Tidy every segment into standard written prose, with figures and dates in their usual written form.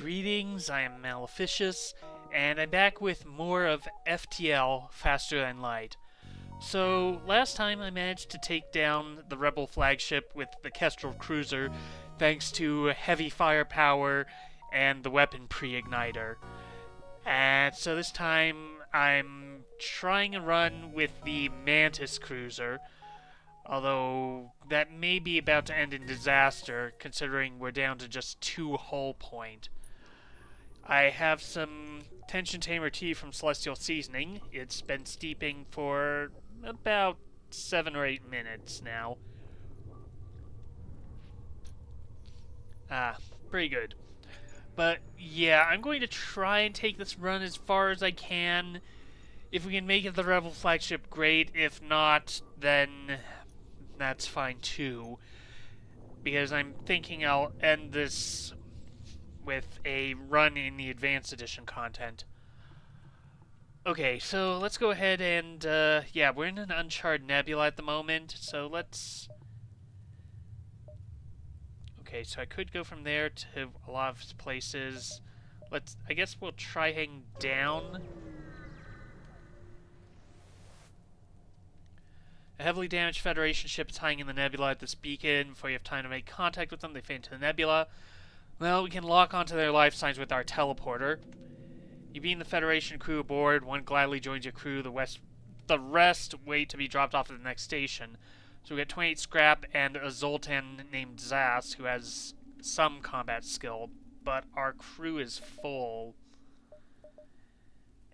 Greetings, I am Maleficious, and I'm back with more of FTL, Faster Than Light. So, last time I managed to take down the Rebel flagship with the Kestrel Cruiser, thanks to heavy firepower and the weapon pre-igniter. And so this time I'm trying a run with the Mantis Cruiser, although that may be about to end in disaster, considering we're down to just 2 hull point. I have some tension tamer tea from Celestial Seasoning. It's been steeping for about 7 or 8 minutes now. Pretty good. But yeah, I'm going to try and take this run as far as I can. If we can make it the Rebel flagship, great. If not, then that's fine too. Because I'm thinking I'll end this with a run in the Advanced Edition content. Okay, so let's go ahead and, yeah, we're in an uncharted nebula at the moment, so let's... Okay, so I could go from there to a lot of places. I guess we'll try heading down. A heavily damaged Federation ship is hiding in the nebula at this beacon. Before you have time to make contact with them, they fade into the nebula. Well, we can lock onto their life signs with our teleporter. You beam the Federation crew aboard. One gladly joins your crew. The rest wait to be dropped off at the next station. So we get 28 scrap and a Zoltan named Zas, who has some combat skill, but our crew is full.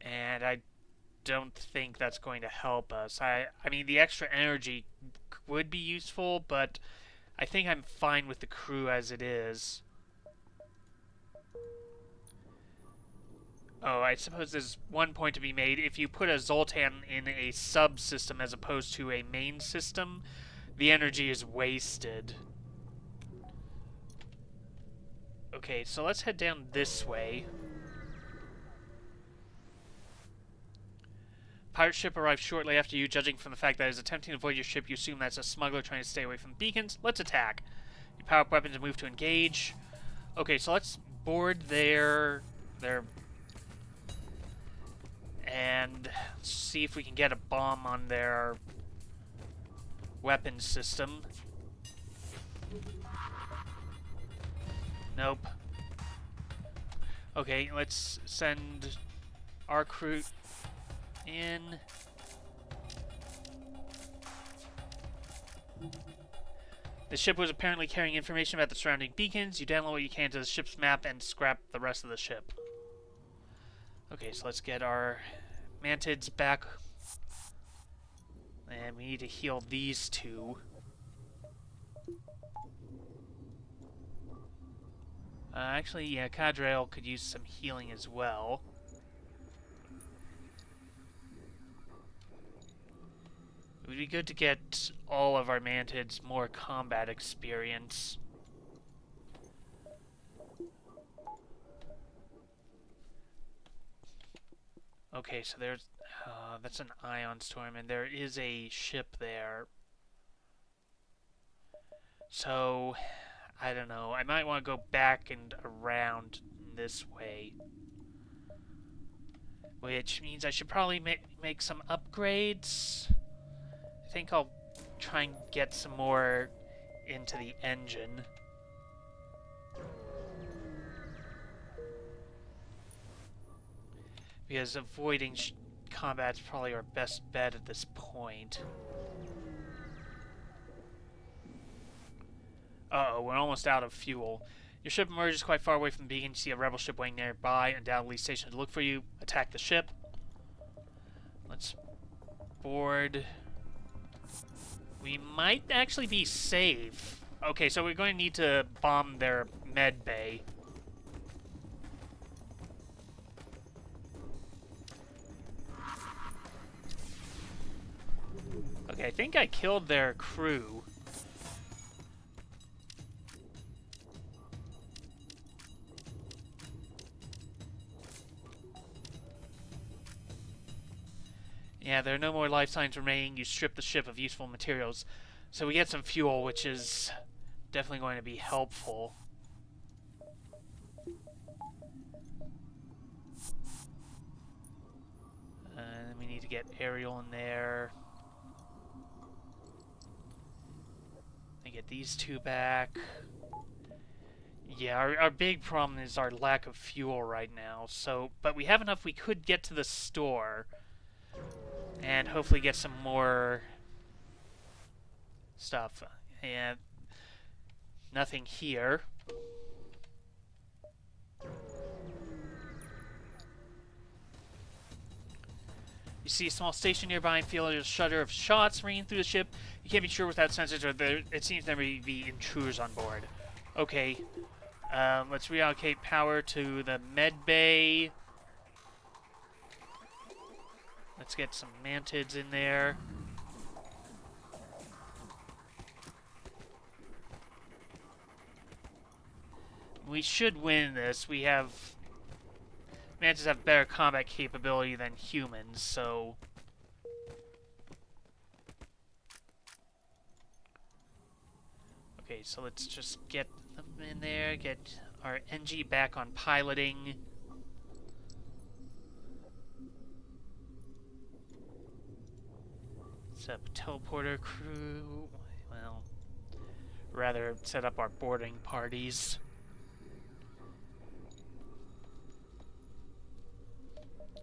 And I don't think that's going to help us. I mean, the extra energy would be useful, but I think I'm fine with the crew as it is. Oh, I suppose there's one point to be made. If you put a Zoltan in a subsystem as opposed to a main system, the energy is wasted. Okay, so let's head down this way. Pirate ship arrives shortly after you. Judging from the fact that it is attempting to avoid your ship, you assume that's a smuggler trying to stay away from the beacons. Let's attack. You power up weapons and move to engage. Okay, so let's board their and see if we can get a bomb on their weapon system. Nope. Okay, let's send our crew in. The ship was apparently carrying information about the surrounding beacons. You download what you can to the ship's map and scrap the rest of the ship. Okay, so let's get our mantids back. And we need to heal these two. Actually, yeah, Cadrail could use some healing as well. It would be good to get all of our mantids more combat experience. Okay, so there's... that's an ion storm, and there is a ship there. So, I don't know. I might want to go back and around this way. Which means I should probably make some upgrades. I think I'll try and get some more into the engine. Because avoiding combat is probably our best bet at this point. Uh-oh, we're almost out of fuel. Your ship emerges quite far away from the beacon. You see a rebel ship waiting nearby, undoubtedly stationed to look for you. Attack the ship. Let's board. We might actually be safe. Okay, so we're going to need to bomb their med bay. Okay, I think I killed their crew. Yeah, there are no more life signs remaining. You strip the ship of useful materials. So we get some fuel, which is definitely going to be helpful. Then we need to get aerial in there. And get these two back. Yeah, our big problem is our lack of fuel right now. So, but we have enough we could get to the store. And hopefully get some more stuff. And nothing here. You see a small station nearby and feel a shudder of shots ringing through the ship. You can't be sure without sensors, or it seems there may be intruders on board. Okay, let's reallocate power to the med bay. Let's get some mantids in there. We should win this. We have... Mantis have better combat capability than humans, so... Okay, so let's just get them in there, get our NG back on piloting. Set up a teleporter crew. Well, rather set up our boarding parties.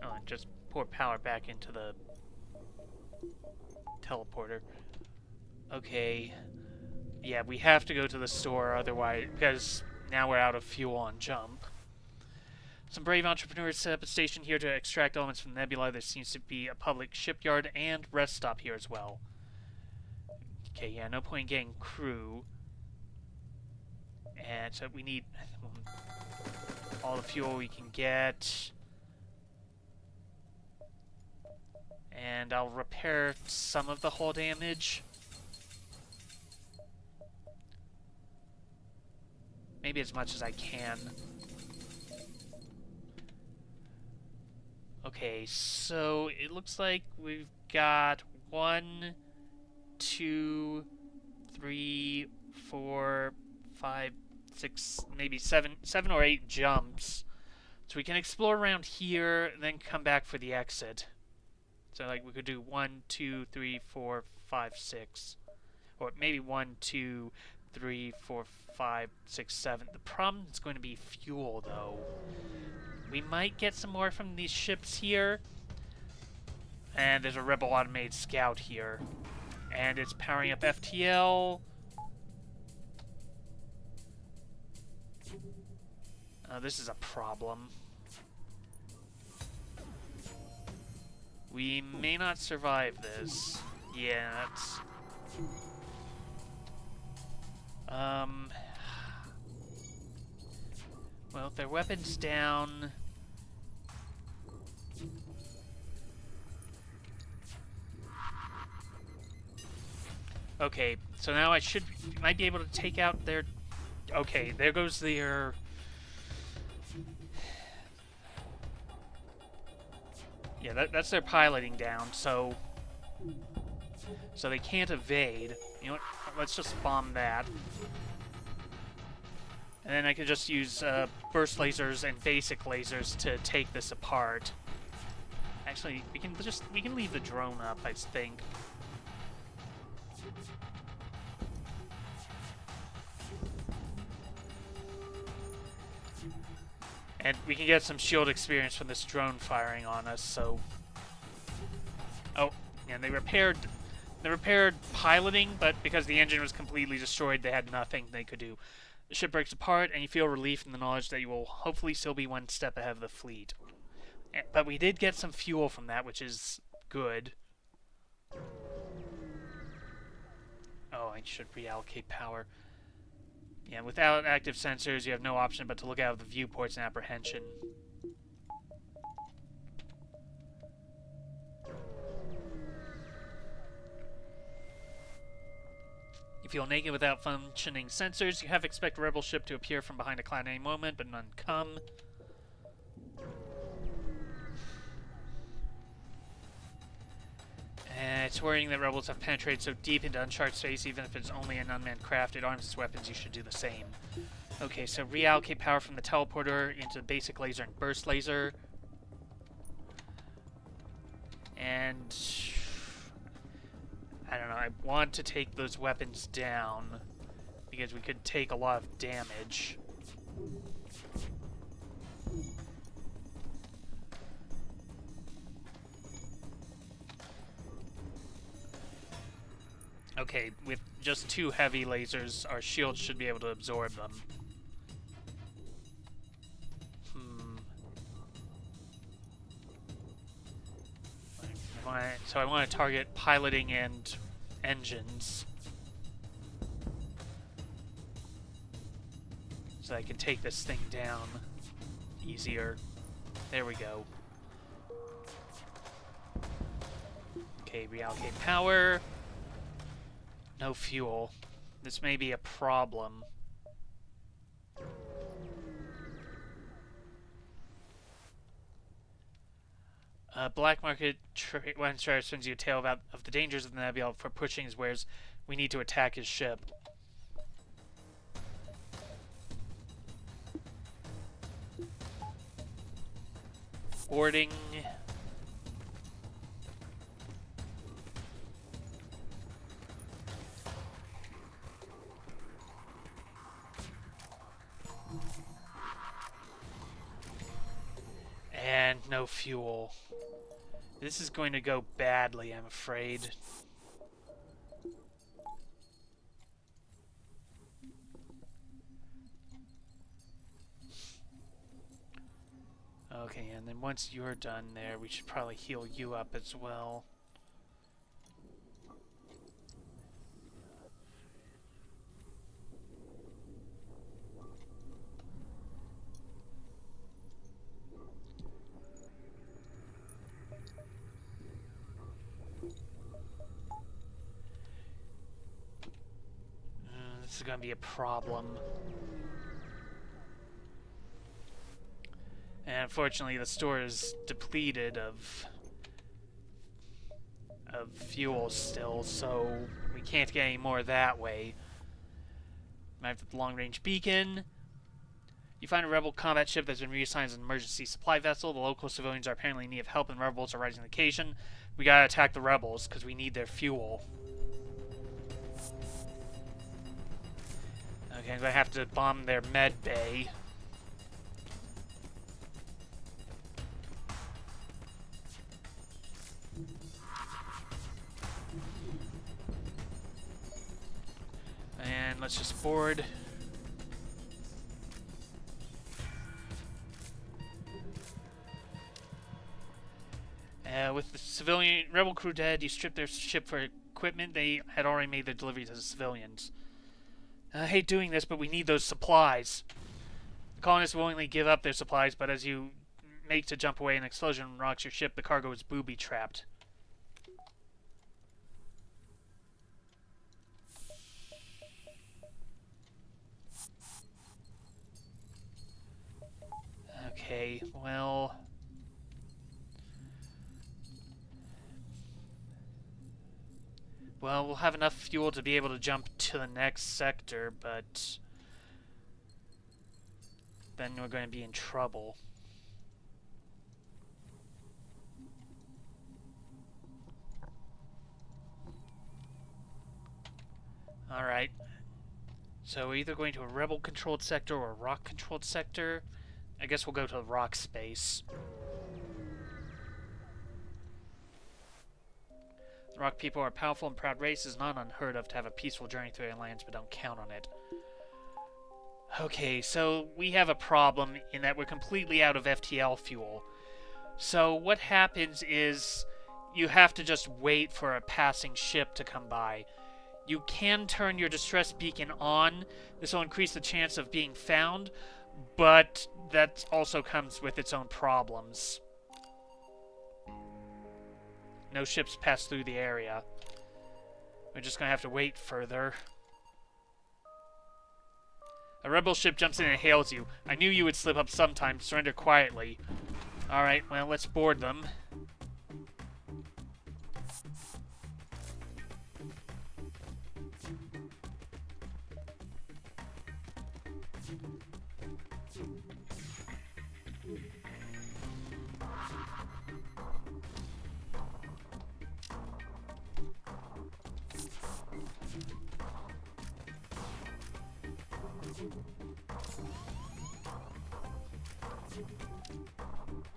Oh, and just pour power back into the teleporter. Okay. Yeah, we have to go to the store, otherwise, because now we're out of fuel on jump. Some brave entrepreneurs set up a station here to extract elements from the nebula. There seems to be a public shipyard and rest stop here as well. Okay, yeah, no point in getting crew. And so we need all the fuel we can get. And I'll repair some of the hull damage. Maybe as much as I can. Okay, so it looks like we've got 1, 2, 3, 4, 5, 6, maybe 7 or 8 jumps. So we can explore around here, then come back for the exit. So like we could do 1, 2, 3, 4, 5, 6. Or maybe 1, 2, 3, 4, 5, 6, 7. The problem is going to be fuel, though. We might get some more from these ships here. And there's a Rebel automated scout here. And it's powering up FTL. This is a problem. We may not survive this. Yeah, that's... Well, if their weapon's down... Okay, so now I might be able to take out their... Okay, there goes their... Yeah, that's their piloting down, so they can't evade. You know what? Let's just bomb that. And then I could just use burst lasers and basic lasers to take this apart. Actually, we can leave the drone up, I think. And we can get some shield experience from this drone firing on us, so... Oh, and they repaired piloting, but because the engine was completely destroyed, they had nothing they could do. The ship breaks apart, and you feel relief in the knowledge that you will hopefully still be one step ahead of the fleet. But we did get some fuel from that, which is good. Oh, I should reallocate power. Yeah, without active sensors, you have no option but to look out of the viewports and apprehension. You feel naked without functioning sensors. You have expect a rebel ship to appear from behind a cloud any moment, but none come. It's worrying that rebels have penetrated so deep into uncharted space, even if it's only an unmanned craft. It arms its weapons, you should do the same. Okay, so reallocate power from the teleporter into basic laser and burst laser. And I don't know, I want to take those weapons down because we could take a lot of damage. Okay, with just 2 heavy lasers, our shields should be able to absorb them. So I want to target piloting and engines. So I can take this thing down easier. There we go. Okay, reallocate power. No fuel. This may be a problem. Black market one star sends you a tale of the dangers of the nebula for pushing his wares. We need to attack his ship. Boarding. And no fuel. This is going to go badly, I'm afraid. Okay, and then once you're done there, we should probably heal you up as well. This is going to be a problem. And unfortunately, the store is depleted of fuel still, so we can't get any more that way. I have the long-range beacon. You find a rebel combat ship that's been reassigned as an emergency supply vessel. The local civilians are apparently in need of help, and rebels are rising to the occasion. We gotta attack the rebels because we need their fuel. Okay, I'm gonna have to bomb their med bay. And let's just board. With the civilian rebel crew dead, you strip their ship for equipment. They had already made their delivery to the civilians. I hate doing this, but we need those supplies. The colonists willingly give up their supplies, but as you make to jump away, an explosion rocks your ship. The cargo is booby-trapped. Okay, well... Well, we'll have enough fuel to be able to jump to the next sector, but... then we're going to be in trouble. Alright. So we're either going to a rebel-controlled sector or a rock-controlled sector. I guess we'll go to the rock space. The rock people are a powerful and proud race. It's not unheard of to have a peaceful journey through their lands, but don't count on it. Okay, so we have a problem in that we're completely out of FTL fuel. So what happens is you have to just wait for a passing ship to come by. You can turn your distress beacon on. This will increase the chance of being found, but that also comes with its own problems. No ships pass through the area. We're just gonna have to wait further. A rebel ship jumps in and hails you. I knew you would slip up sometime. Surrender quietly. Alright, well, let's board them.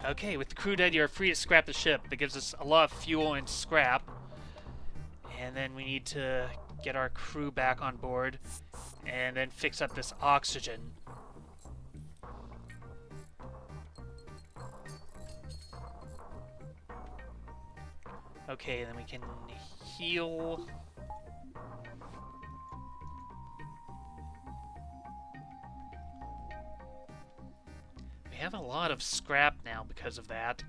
Okay, with the crew dead, you're free to scrap the ship. That gives us a lot of fuel and scrap. And then we need to get our crew back on board and then fix up this oxygen. Okay, then we can heal. We have a lot of scrap now because of that.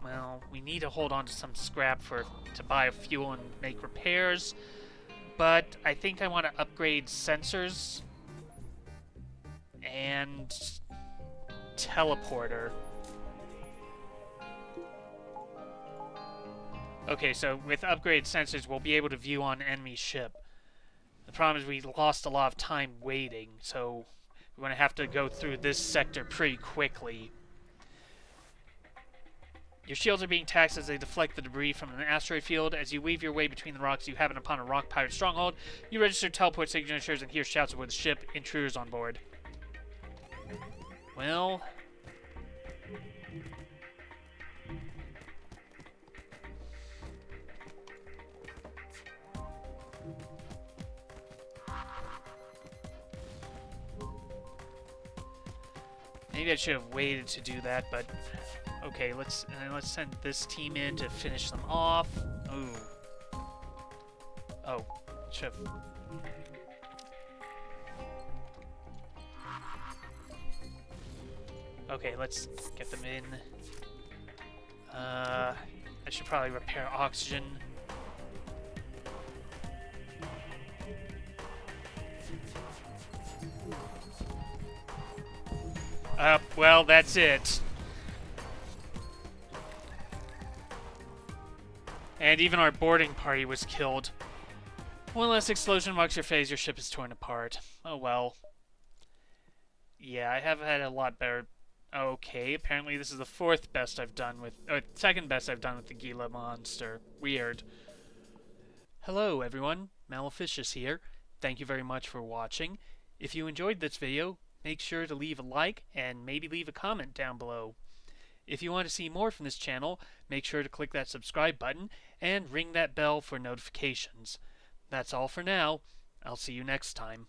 Well, we need to hold on to some scrap to buy fuel and make repairs, but I think I want to upgrade sensors and teleporter. Okay, so with upgraded sensors, we'll be able to view on enemy ship. The problem is we lost a lot of time waiting, so we're going to have to go through this sector pretty quickly. Your shields are being taxed as they deflect the debris from an asteroid field. As you weave your way between the rocks, you happen upon a rock pirate stronghold. You register teleport signatures and hear shouts aboard the ship. Intruders on board. Well... maybe I should have waited to do that, but... okay, let's send this team in to finish them off. Ooh. Oh, should have... okay, let's get them in. I should probably repair oxygen. Well, that's it. And even our boarding party was killed. One less explosion marks your phase, your ship is torn apart. Oh well. Yeah, I have had a lot better... okay, apparently this is the fourth best I've done with... second best I've done with the Gila monster. Weird. Hello everyone, Maleficious here. Thank you very much for watching. If you enjoyed this video, make sure to leave a like and maybe leave a comment down below. If you want to see more from this channel, make sure to click that subscribe button and ring that bell for notifications. That's all for now. I'll see you next time.